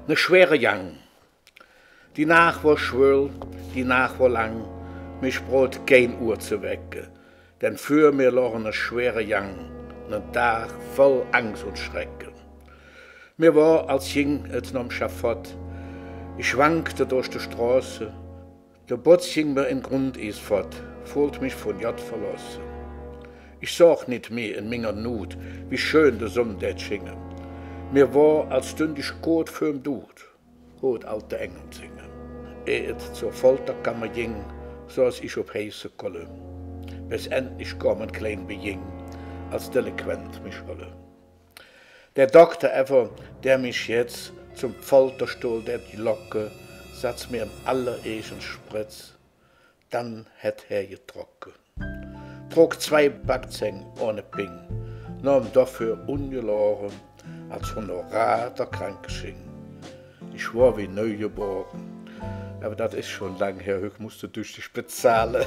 Ne schwere Jang. Die Nacht war schwül, die Nacht war lang, mich brot kein Uhr zu wecken, denn für mir lag ne schwere Jang, ne Tag voll Angst und Schrecken. Mir war, als ging es nom Schafott, ich schwankte durch die Straße, der Botz ging mir in Grundeis fort, fühlt mich von Jott verlassen. Ich sag nicht mehr in meiner Not, wie schön der Sonne det schinge. Mir war, als stünd ich gut fürm Dut, hot alte Engel singen. Et zur Folterkammer ging, saß ich auf heiße Kolle, bis endlich kam ein klein Bejing, als Delinquent mich holle. Der Doktor ever, der mich jetzt zum Folterstuhl der die Locke, satz mir im allerersten Spritz, dann hätt getrocken. Trug 2 Backzähne ohne Ping, nahm dafür ungeloren als Honorar der Krankenschein. Ich war wie neu geboren, aber das ist schon lang her, ich musste durch die Spitzale.